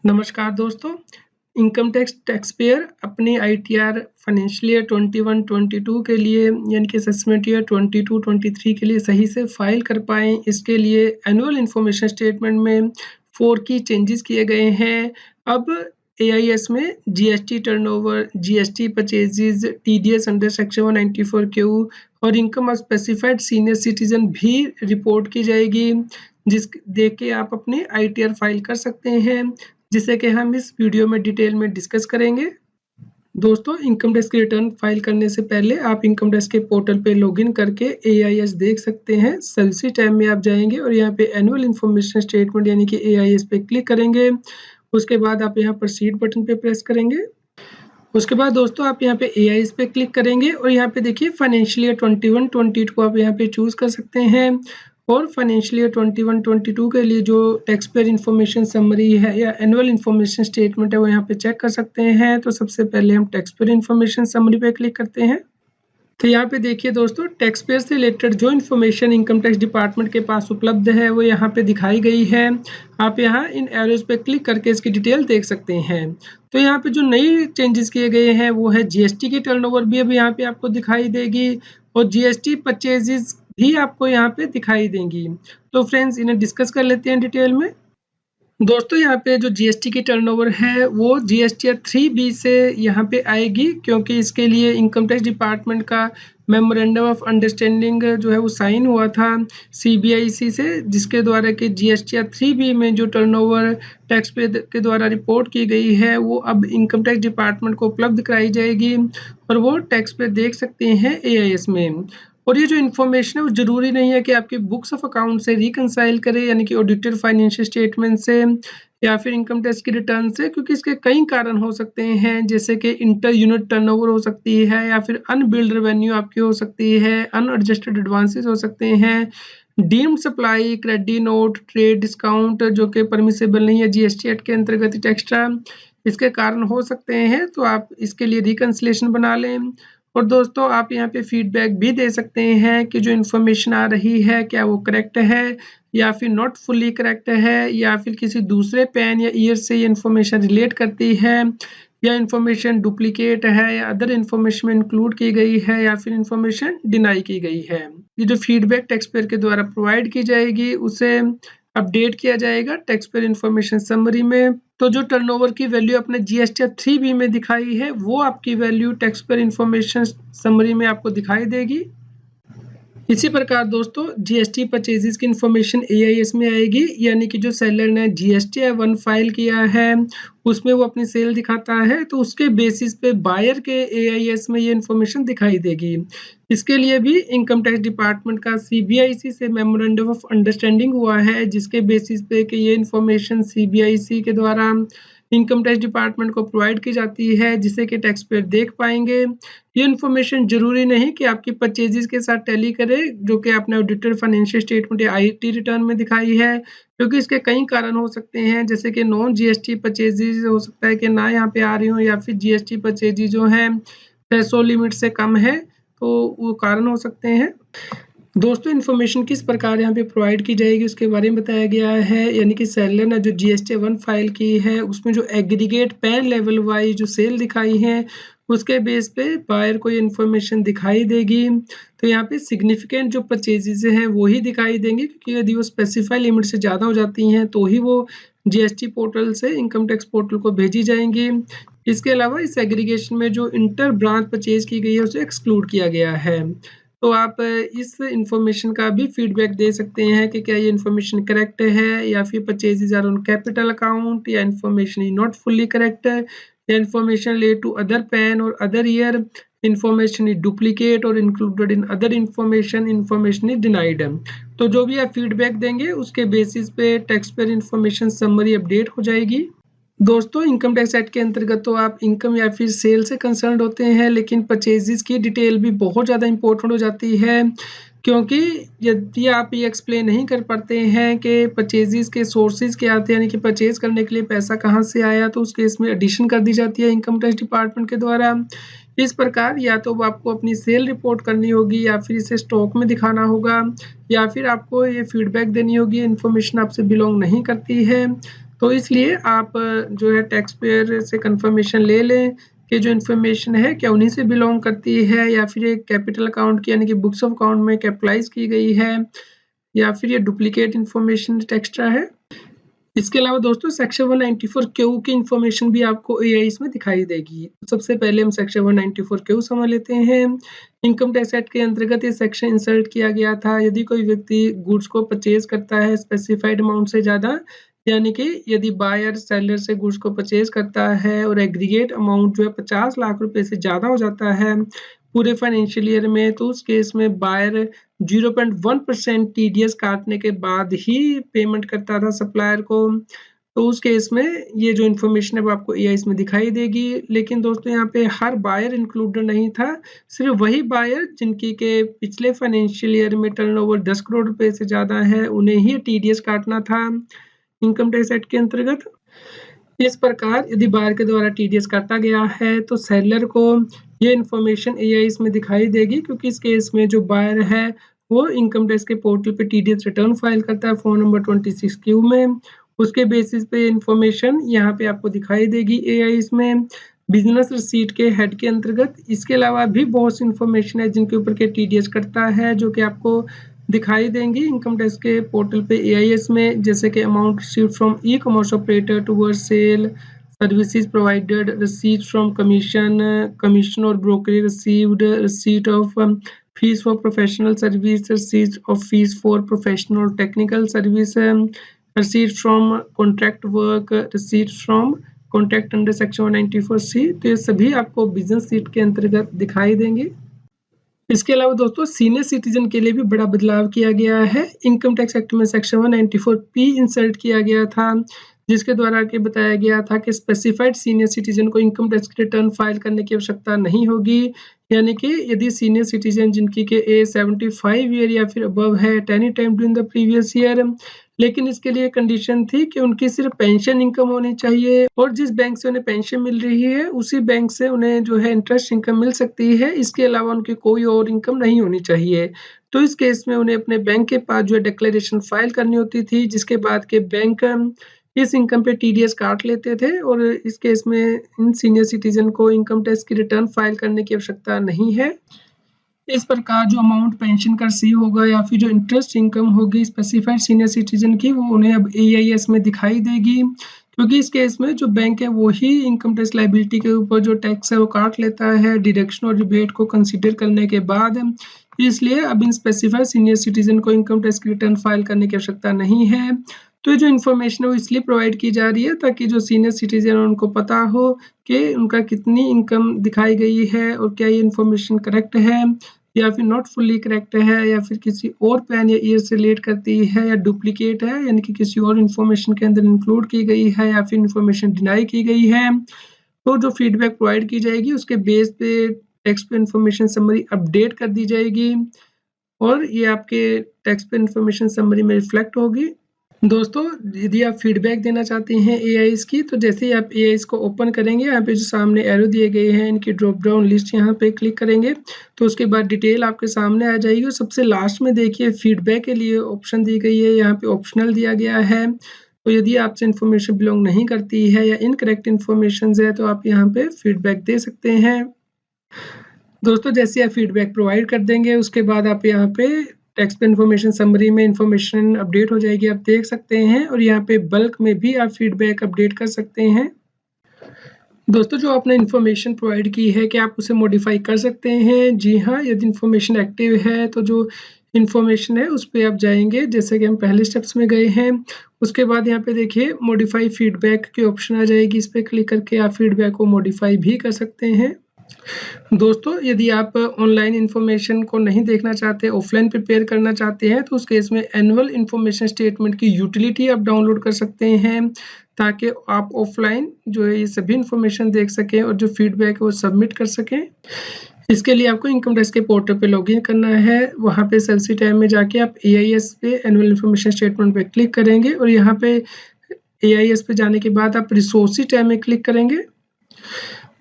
नमस्कार दोस्तों, income tax tax payer अपनी आईटीआर फाइनेंशियल ईयर 21-22 के लिए यानी कि असेसमेंट ईयर 22-23 के लिए सही से फाइल कर पाएँ, इसके लिए एनुअल इन्फॉर्मेशन स्टेटमेंट में 4 की चेंजेस किए गए हैं। अब एआईएस में GST turnover, GST purchases, TDS under section 194 Q और income of specified senior citizen भी रिपोर्ट की जाएगी, जिस देख के आप अपनी आईटीआर फाइल कर सकते हैं। जिसे कि हम इस वीडियो में डिटेल में डिस्कस करेंगे। दोस्तों, इनकम टैक्स की रिटर्न फाइल करने से पहले आप इनकम टैक्स के पोर्टल पे लॉगिन करके एआईएस देख सकते हैं। सर्विस टैब में आप जाएंगे और यहाँ पे एनुअल इन्फॉर्मेशन स्टेटमेंट यानी कि एआईएस पे क्लिक करेंगे। उसके बाद आप यहाँ प्रोसीड बटन पे प्रेस करेंगे। उसके बाद दोस्तों आप यहाँ पे एआईएस पे क्लिक करेंगे और यहाँ पे देखिए फाइनेंशियल ईयर 21-22 को आप यहाँ पे चूज कर सकते हैं और फाइनेंशियल ईयर 21-22 के लिए जो टैक्स पेयर इन्फॉर्मेशन समरी है या एनुअल इन्फॉर्मेशन स्टेटमेंट है वो यहाँ पे चेक कर सकते हैं। तो सबसे पहले हम टैक्स पेयर इन्फॉर्मेशन समरी पे क्लिक करते हैं। तो यहाँ पे देखिए दोस्तों, टैक्स पेयर से रिलेटेड जो इन्फॉर्मेशन इनकम टैक्स डिपार्टमेंट के पास उपलब्ध है वो यहाँ पे दिखाई गई है। आप यहाँ इन एरोज पे क्लिक करके इसकी डिटेल देख सकते हैं। तो यहाँ पे जो नई चेंजेस किए गए हैं वो है जीएसटी की टर्नओवर भी अब यहाँ पे आपको दिखाई देगी और जीएसटी परचेजेस भी आपको यहाँ पे दिखाई देंगी। तो फ्रेंड्स, इन्हें डिस्कस कर लेते हैं डिटेल में। दोस्तों, यहाँ पे जो जीएसटी की टर्नओवर है वो जीएसटी 3B से यहाँ पे आएगी, क्योंकि इसके लिए इनकम टैक्स डिपार्टमेंट का मेमोरेंडम ऑफ अंडरस्टैंडिंग जो है वो साइन हुआ था सीबीआईसी से, जिसके द्वारा कि जीएसटी 3B में जो टर्नओवर टैक्स पे के द्वारा रिपोर्ट की गई है वो अब इनकम टैक्स डिपार्टमेंट को उपलब्ध कराई जाएगी और वो टैक्स पे देख सकते हैं एआईएस में। और ये जो इन्फॉर्मेशन है वो ज़रूरी नहीं है कि आपकी बुक्स ऑफ अकाउंट से रिकंसाइल करे, यानी कि ऑडिटेड फाइनेंशियल स्टेटमेंट से या फिर इनकम टैक्स की रिटर्न से, क्योंकि इसके कई कारण हो सकते हैं, जैसे कि इंटर यूनिट टर्नओवर हो सकती है या फिर अनबिल्ड रेवेन्यू आपकी हो सकती है, अनएडजस्टेड एडवांसेस हो सकते हैं, deemed supply, credit note, trade discount जो कि परमिसेबल नहीं है जीएसटी एक्ट के अंतर्गत एक्स्ट्रा, इसके कारण हो सकते हैं। तो आप इसके लिए रिकंसिलेशन बना लें। और दोस्तों, आप यहाँ पे फीडबैक भी दे सकते हैं कि जो इन्फॉर्मेशन आ रही है क्या वो करेक्ट है या फिर नॉट फुली करेक्ट है, या फिर किसी दूसरे पैन या ईयर से ये इन्फॉर्मेशन रिलेट करती है, या इन्फॉर्मेशन डुप्लीकेट है, या अदर इन्फॉर्मेशन में इंक्लूड की गई है, या फिर इन्फॉर्मेशन डिनाई की गई है। ये जो फीडबैक टैक्स पेयर के द्वारा प्रोवाइड की जाएगी उसे अपडेट किया जाएगा टैक्स पेयर इन्फॉर्मेशन समरी में। तो जो टर्नओवर की वैल्यू आपने जीएसटी 3B में दिखाई है वो आपकी value tax payer information summary में आपको दिखाई देगी। इसी प्रकार दोस्तों, जीएसटी परचेजेस की इन्फॉर्मेशन एआईएस में आएगी, यानी कि जो सेलर ने जीएसटी 1 फाइल किया है उसमें वो अपनी सेल दिखाता है, तो उसके बेसिस पे बायर के एआईएस में ये इन्फॉर्मेशन दिखाई देगी। इसके लिए भी इनकम टैक्स डिपार्टमेंट का सीबीआईसी से मेमोरेंडम ऑफ अंडरस्टैंडिंग हुआ है, जिसके बेसिस पे कि ये इन्फॉर्मेशन सीबीआईसी के द्वारा इनकम टैक्स डिपार्टमेंट को प्रोवाइड की जाती है, जिसे कि टैक्स पेयर देख पाएंगे। ये इन्फॉर्मेशन जरूरी नहीं कि आपकी परचेजेस के साथ टैली करे, जो कि आपने ऑडिटेड फाइनेंशियल स्टेटमेंट या आईटी रिटर्न में दिखाई है, क्योंकि इसके कई कारण हो सकते हैं, जैसे कि नॉन जीएसटी परचेजेस हो सकता है कि ना यहाँ पे आ रही हो, या फिर जीएसटी परचेजेस जो है थ्रेशोल्ड लिमिट से कम है, तो वो कारण हो सकते हैं। दोस्तों, इन्फॉर्मेशन किस प्रकार यहाँ पे प्रोवाइड की जाएगी उसके बारे में बताया गया है, यानी कि सेलर ने जो जीएसटी 1 फाइल की है उसमें जो एग्रीगेट पैन लेवल वाइज जो सेल दिखाई है उसके बेस पे बायर को ये इन्फॉर्मेशन दिखाई देगी। तो यहाँ पे सिग्निफिकेंट जो परचेजेज हैं वो ही दिखाई देंगे, क्योंकि यदि वो स्पेसिफाई लिमिट से ज़्यादा हो जाती हैं तो ही वो जीएसटी पोर्टल से इनकम टैक्स पोर्टल को भेजी जाएंगी। इसके अलावा इस एग्रीगेशन में जो इंटर ब्रांच परचेज की गई है उसे एक्सक्लूड किया गया है। तो आप इस इन्फॉर्मेशन का भी फीडबैक दे सकते हैं कि क्या ये इन्फॉर्मेशन करेक्ट है, या फिर purchases are on capital account, या information is not fully correct, या information related to other PAN और other year, information is duplicate और included in other information is denied. तो जो भी आप फीडबैक देंगे उसके बेसिस पे tax payer information summary update हो जाएगी। दोस्तों, इनकम टैक्स एक्ट के अंतर्गत तो आप इनकम या फिर सेल से कंसर्न होते हैं, लेकिन परचेजेस की डिटेल भी बहुत ज़्यादा इंपॉर्टेंट हो जाती है, क्योंकि यदि आप ये एक्सप्लेन नहीं कर पाते हैं कि परचेजेस के सोर्सेज क्या आते हैं, यानी कि परचेज करने के लिए पैसा कहाँ से आया, तो उस केस में एडिशन कर दी जाती है इनकम टैक्स डिपार्टमेंट के द्वारा। इस प्रकार या तो आपको अपनी सेल रिपोर्ट करनी होगी, या फिर इसे स्टॉक में दिखाना होगा, या फिर आपको ये फीडबैक देनी होगी इन्फॉर्मेशन आपसे बिलोंग नहीं करती है। तो इसलिए आप जो है टैक्स पेयर से कंफर्मेशन ले लें कि जो इन्फॉर्मेशन है क्या उन्हीं से बिलोंग करती है या फिर एक कैपिटल अकाउंट की यानी कि बुक्स ऑफ अकाउंट में कैपिटलाइज की गई है या फिर ये डुप्लीकेट इन्फॉर्मेशन एक्स्ट्रा है। इसके अलावा दोस्तों सेक्शन 194 क्यू की इन्फॉर्मेशन भी आपको एआईस में दिखाई देगी। सबसे पहले हम सेक्शन 194 क्यू समझ लेते हैं। इनकम टैक्स एक्ट के अंतर्गत ये सेक्शन इंसर्ट किया गया था। यदि कोई व्यक्ति गुड्स को परचेज करता है स्पेसिफाइड अमाउंट से ज़्यादा, यानी कि यदि बायर सेलर से गुड्स को परचेज करता है और एग्रीगेट अमाउंट जो है 50 लाख रुपए से ज़्यादा हो जाता है पूरे फाइनेंशियल ईयर में, तो उस केस में बायर 0.1% टीडीएस काटने के बाद ही पेमेंट करता था सप्लायर को। तो उस केस में ये जो इन्फॉर्मेशन है वो आपको एआईस में दिखाई देगी। लेकिन दोस्तों यहाँ पे हर बायर इंक्लूडेड नहीं था, सिर्फ वही बायर जिनकी के पिछले फाइनेंशियल ईयर में टर्नओवर 10 करोड़ रुपए से ज़्यादा है उन्हें ही टीडीएस काटना था इनकम टैक्स एक्ट के अंतर्गत। इस प्रकार यदि बायर के द्वारा टीडीएस काटा गया है तो सेलर को ये इन्फॉर्मेशन एआईस में दिखाई देगी, क्योंकि इस केस में जो बायर है वो इनकम टैक्स के पोर्टल पे टीडीएस रिटर्न फाइल करता है फॉर्म नंबर 26 क्यू में। उसके बेसिस पे इन्फॉर्मेशन यहाँ पे आपको दिखाई देगी एआईस में बिजनेस रिसीट के हेड के अंतर्गत। इसके अलावा भी बहुत सी इन्फॉर्मेशन है जिनके ऊपर के टीडीएस कटता है जो कि आपको दिखाई देंगी इनकम टैक्स के पोर्टल पे एआईएस में, जैसे कि amount received from e commerce operator towards sale, services provided, receipt from commission और brokerage received, receipt of fees for professional service, receipt of fees for professional technical service, receipt from contract work, receipt from contract under section 194C। तो ये सभी आपको business seat के अंतर्गत दिखाई देंगे। इसके अलावा दोस्तों सीनियर सिटीजन के लिए भी बड़ा बदलाव किया गया है। इनकम टैक्स एक्ट में सेक्शन 194P इंसर्ट किया गया था, जिसके द्वारा के बताया गया था कि स्पेसिफाइड सीनियर सिटीजन को इनकम टैक्स रिटर्न फाइल करने की आवश्यकता नहीं होगी। यानी कि यदि सीनियर सिटीजन जिनकी के एज 75 ईयर या फिर अबव है at any time during the previous year, लेकिन इसके लिए कंडीशन थी कि उनकी सिर्फ पेंशन इनकम होनी चाहिए और जिस बैंक से उन्हें पेंशन मिल रही है उसी बैंक से उन्हें जो है इंटरेस्ट इनकम मिल सकती है। इसके अलावा उनकी कोई और इनकम नहीं होनी चाहिए। तो इस केस में उन्हें अपने बैंक के पास जो है डिक्लेरेशन फाइल करनी होती थी, जिसके बाद के बैंक इस इनकम पे टीडीएस काट लेते थे और इस केस में इन सीनियर सिटीजन को इनकम टैक्स की रिटर्न फाइल करने की आवश्यकता नहीं है। इस प्रकार जो अमाउंट पेंशन का रिसीव होगा या फिर जो इंटरेस्ट इनकम होगी स्पेसिफाइड सीनियर सिटीजन की, वो उन्हें अब एआईएस में दिखाई देगी, क्योंकि इस केस में जो बैंक है वो ही इनकम टैक्स लायबिलिटी के ऊपर जो टैक्स है वो काट लेता है डिडक्शन और रिबेट को कंसीडर करने के बाद। इसलिए अब इन स्पेसिफाइड सीनियर सिटीजन को इनकम टैक्स की रिटर्न फाइल करने की आवश्यकता नहीं है। तो ये जो इन्फॉर्मेशन है वो इसलिए प्रोवाइड की जा रही है ताकि जो सीनियर सिटीजन है उनको पता हो कि उनका कितनी इनकम दिखाई गई है और क्या ये इन्फॉर्मेशन करेक्ट है या फिर नॉट फुल्ली करेक्ट है या फिर किसी और पैन या ईयर से रिलेट करती है या डुप्लीकेट है, यानी कि किसी और इन्फॉर्मेशन के अंदर इंक्लूड की गई है या फिर इन्फॉर्मेशन डिनाई की गई है। तो जो फीडबैक प्रोवाइड की जाएगी उसके बेस पे टैक्स पे इन्फॉर्मेशन समरी अपडेट कर दी जाएगी और ये आपके टैक्स पे इन्फॉर्मेशन समरी में रिफ्लेक्ट होगी। दोस्तों यदि आप फीडबैक देना चाहते हैं एआईस की, तो जैसे ही आप एआईस को ओपन करेंगे यहाँ पे जो सामने एरो दिए गए हैं इनकी ड्रॉप डाउन लिस्ट यहाँ पे क्लिक करेंगे तो उसके बाद डिटेल आपके सामने आ जाएगी और सबसे लास्ट में देखिए फीडबैक के लिए ऑप्शन दी गई है, यहाँ पे ऑप्शनल दिया गया है। तो यदि आपसे इन्फॉर्मेशन बिलोंग नहीं करती है या इनकरेक्ट इन्फॉर्मेशन है तो आप यहाँ पे फीडबैक दे सकते हैं। दोस्तों जैसे आप फीडबैक प्रोवाइड कर देंगे उसके बाद आप यहाँ पे टैक्स पे इन्फॉर्मेशन समरी में इन्फॉर्मेशन अपडेट हो जाएगी, आप देख सकते हैं, और यहाँ पे बल्क में भी आप फीडबैक अपडेट कर सकते हैं। दोस्तों जो आपने इन्फॉर्मेशन प्रोवाइड की है कि आप उसे मॉडिफाई कर सकते हैं। जी हाँ, यदि इन्फॉर्मेशन एक्टिव है तो जो इन्फॉर्मेशन है उस पर आप जाएंगे, जैसे कि हम पहले स्टेप्स में गए हैं। उसके बाद यहाँ पे देखिए मॉडिफाई फीडबैक की ऑप्शन आ जाएगी, इस पर क्लिक करके आप फीडबैक को मॉडिफाई भी कर सकते हैं। दोस्तों यदि आप ऑनलाइन इन्फॉर्मेशन को नहीं देखना चाहते, ऑफलाइन प्रिपेयर करना चाहते हैं, तो उस केस में एनुअल इन्फॉर्मेशन स्टेटमेंट की यूटिलिटी आप डाउनलोड कर सकते हैं ताकि आप ऑफलाइन जो है ये सभी इन्फॉर्मेशन देख सकें और जो फीडबैक है वो सबमिट कर सकें। इसके लिए आपको इनकम टैक्स के पोर्टल पे लॉगिन करना है। वहाँ पे सेल्सी टैब में जाके आप एआईएस पे एनुअल इन्फॉर्मेशन स्टेटमेंट पे क्लिक करेंगे और यहाँ पे एआईएस पे जाने के बाद आप रिसोर्सेज टैब में क्लिक करेंगे।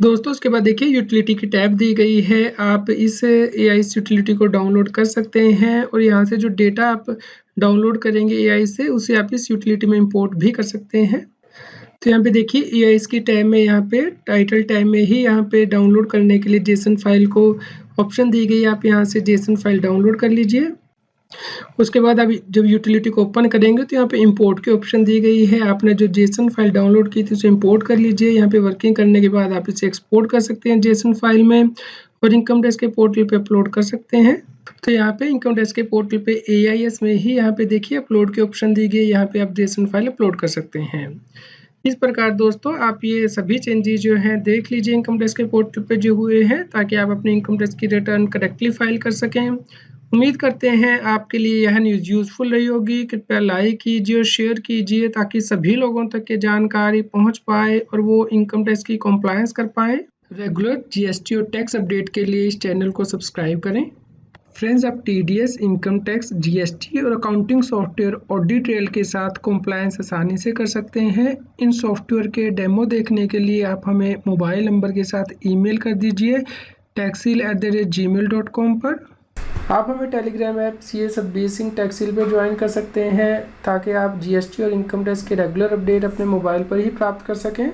दोस्तों उसके बाद देखिए यूटिलिटी की टैब दी गई है, आप इस एआईएस यूटिलिटी को डाउनलोड कर सकते हैं और यहाँ से जो डेटा आप डाउनलोड करेंगे एआई से उसे आप इस यूटिलिटी में इंपोर्ट भी कर सकते हैं। तो यहाँ पे देखिए EIS की टैब में यहाँ पे टाइटल टैब में ही यहाँ पे डाउनलोड करने के लिए जेसन फाइल को ऑप्शन दी गई है। आप यहाँ से जेसन फाइल डाउनलोड कर लीजिए। उसके बाद आप जब यूटिलिटी को ओपन करेंगे तो यहाँ पे इंपोर्ट की ऑप्शन दी गई है। आपने जो जेसन फाइल डाउनलोड की थी उसे इंपोर्ट कर लीजिए। यहाँ पे वर्किंग करने के बाद आप इसे एक्सपोर्ट कर सकते हैं जेसन फाइल में और इनकम टैक्स के पोर्टल पे अपलोड कर सकते हैं। तो यहाँ पे इनकम टैक्स के पोर्टल पे AIS में ही यहाँ पे देखिए अपलोड की ऑप्शन दी गई है। यहाँ पे आप जेसन फाइल अपलोड कर सकते हैं। इस प्रकार दोस्तों आप ये सभी चेंजेस जो हैं देख लीजिए इनकम टैक्स के पोर्टल पे जो हुए हैं, ताकि आप अपनी इनकम टैक्स की रिटर्न करेक्टली फाइल कर सकें। उम्मीद करते हैं आपके लिए यह न्यूज़ यूज़फुल रही होगी। कृपया लाइक कीजिए और शेयर कीजिए ताकि सभी लोगों तक ये जानकारी पहुंच पाए और वो इनकम टैक्स की कंप्लायंस कर पाए। रेगुलर GST और टैक्स अपडेट के लिए इस चैनल को सब्सक्राइब करें। फ्रेंड्स, आप TDS, इनकम टैक्स, GST और अकाउंटिंग सॉफ्टवेयर ऑडिट ट्रेल के साथ कंप्लायंस आसानी से कर सकते हैं। इन सॉफ्टवेयर के डेमो देखने के लिए आप हमें मोबाइल नंबर के साथ ईमेल कर दीजिए taxil@gmail.com पर। आप हमें Telegram app CA Satbir Singh Taxil पर ज्वाइन कर सकते हैं ताकि आप GST और इनकम टैक्स के रेगुलर अपडेट अपने मोबाइल पर ही प्राप्त कर सकें।